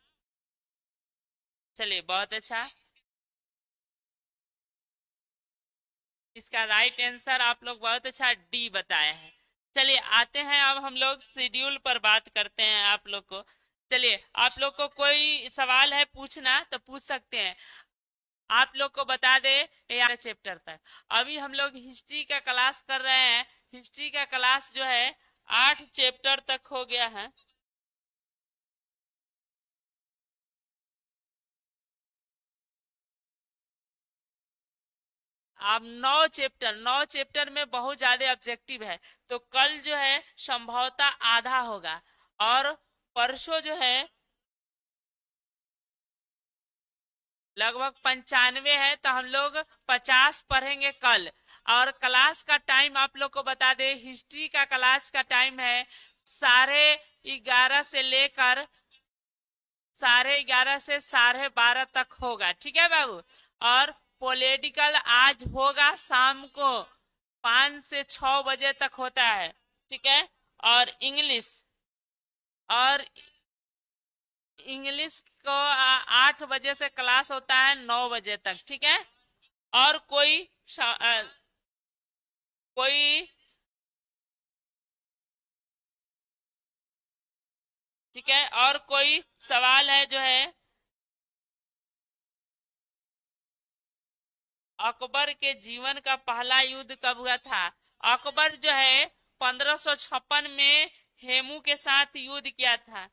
A: चलिए बहुत अच्छा, इसका राइट आंसर आप लोग बहुत अच्छा डी बताए हैं। चलिए आते हैं अब हम लोग शेड्यूल पर बात करते हैं आप लोग को। चलिए आप लोग को कोई सवाल है पूछना तो पूछ सकते हैं। आप लोग को बता दे या चैप्टर तक अभी हम लोग हिस्ट्री का क्लास कर रहे हैं। हिस्ट्री का क्लास जो है 8 चैप्टर तक हो गया है। अब 9 चैप्टर में बहुत ज्यादा ऑब्जेक्टिव है, तो कल जो है संभवतः आधा होगा और परसों जो है लगभग 95 है, तो हम लोग 50 पढ़ेंगे कल। और क्लास का टाइम आप लोग को बता दे, हिस्ट्री का क्लास का टाइम है 11:30 से लेकर 11:30 से 12:30 तक होगा। ठीक है बाबू। और पॉलिटिकल आज होगा शाम को 5 से 6 बजे तक होता है। ठीक है। और और इंग्लिश को 8 बजे से क्लास होता है 9 बजे तक। ठीक है। और कोई ठीक है, और कोई सवाल है जो है? अकबर के जीवन का पहला युद्ध कब हुआ था? अकबर जो है 1556 में हेमू के साथ युद्ध किया था।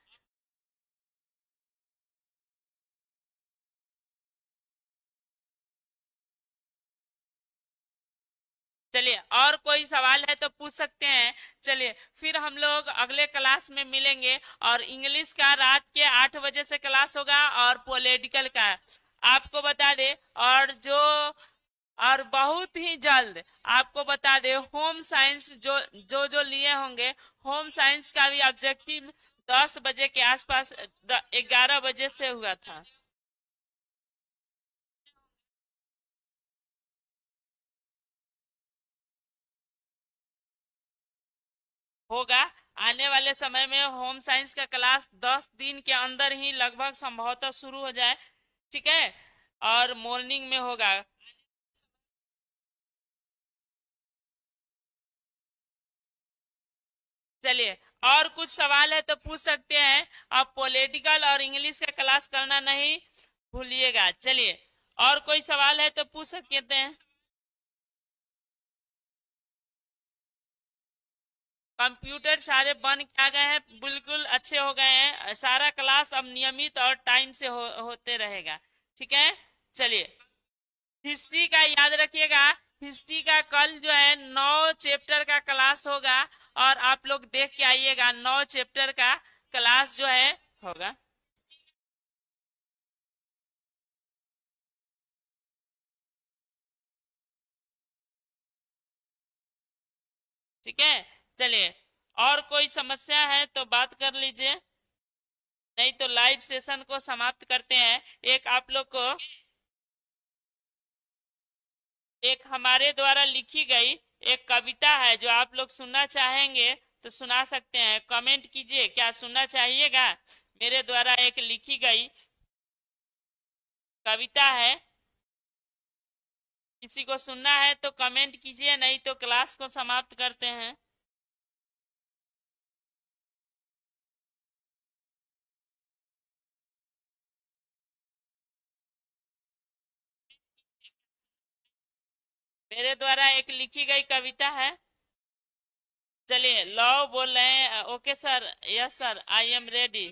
A: चलिए, और कोई सवाल है तो पूछ सकते हैं। चलिए, फिर हम लोग अगले क्लास में मिलेंगे, और इंग्लिश का रात के 8 बजे से क्लास होगा, और पॉलिटिकल का आपको बता दे, और बहुत ही जल्द आपको बता दे, होम साइंस जो लिए होंगे, होम साइंस का भी ऑब्जेक्टिव 10 बजे के आसपास, 11 बजे से हुआ था। होगा आने वाले समय में। होम साइंस का क्लास 10 दिन के अंदर ही लगभग संभवतः शुरू हो जाए, ठीक है, और मॉर्निंग में होगा। चलिए, और कुछ सवाल है तो पूछ सकते हैं। आप पॉलिटिकल और इंग्लिश का क्लास करना नहीं भूलिएगा। चलिए, और कोई सवाल है तो पूछ सकते हैं। कंप्यूटर सारे बन के आ गए हैं, बिल्कुल अच्छे हो गए हैं। सारा क्लास अब नियमित और टाइम से होते रहेगा, ठीक है। चलिए, हिस्ट्री का याद रखिएगा। हिस्ट्री का कल जो है 9 चैप्टर का क्लास होगा, और आप लोग देख के आइएगा, 9 चैप्टर का क्लास जो है होगा। ठीक है, चलिए, और कोई समस्या है तो बात कर लीजिए, नहीं तो लाइव सेशन को समाप्त करते हैं। एक आप लोग को एक हमारे द्वारा लिखी गई एक कविता है, जो आप लोग सुनना चाहेंगे तो सुना सकते हैं। कमेंट कीजिए, क्या सुनना चाहिएगा? मेरे द्वारा एक लिखी गई कविता है, किसी को सुनना है तो कमेंट कीजिए, नहीं तो क्लास को समाप्त करते हैं। मेरे द्वारा एक लिखी गई कविता है। चलिए, लव बोल रहे हैं। Okay sir, yes sir, I am ready.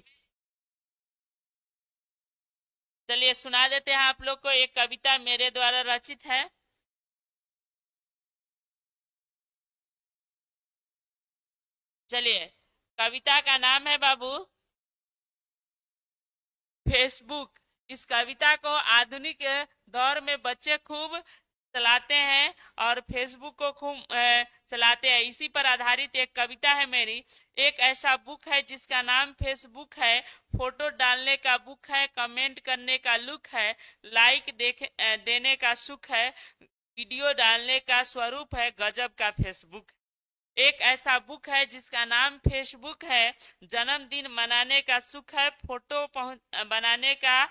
A: चलिए, सुना देते हैं आप लोग को। एक कविता मेरे द्वारा रचित है। चलिए, कविता का नाम है बाबू फेसबुक। इस कविता को आधुनिक दौर में बच्चे खूब चलाते हैं, और फेसबुक को खूब चलाते हैं। इसी पर आधारित एक कविता है मेरी। एक ऐसा बुक है जिसका नाम फेसबुक है, फोटो डालने का बुक है, कमेंट करने का लुक है, लाइक देने का सुख है, वीडियो डालने का स्वरूप है, गजब का फेसबुक। एक ऐसा बुक है जिसका नाम फेसबुक है, जन्मदिन मनाने का सुख है, फोटो बनाने का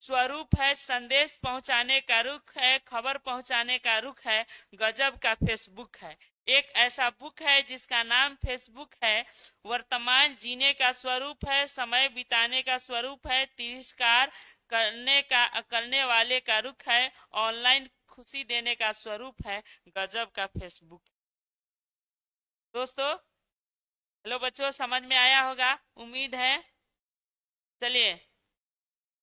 A: स्वरूप है, संदेश पहुंचाने का रुख है, खबर पहुंचाने का रुख है, गजब का फेसबुक है। एक ऐसा बुक है जिसका नाम फेसबुक है, वर्तमान जीने का स्वरूप है, समय बिताने का स्वरूप है, तिरस्कार करने वाले का रुख है, ऑनलाइन खुशी देने का स्वरूप है, गजब का फेसबुक। दोस्तों, हेलो बच्चों, समझ में आया होगा, उम्मीद है। चलिए,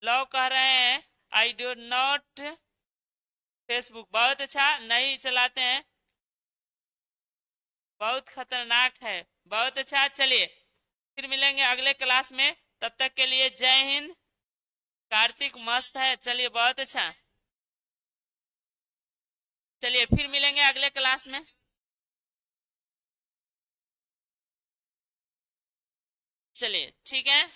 A: लव कह रहे हैं आई डू नॉट फेसबुक। बहुत अच्छा, नहीं चलाते हैं, बहुत खतरनाक है। बहुत अच्छा, चलिए, फिर मिलेंगे अगले क्लास में। तब तक के लिए जय हिंद। कार्तिक मस्त है, चलिए, बहुत अच्छा। चलिए, फिर मिलेंगे अगले क्लास में। चलिए, ठीक है।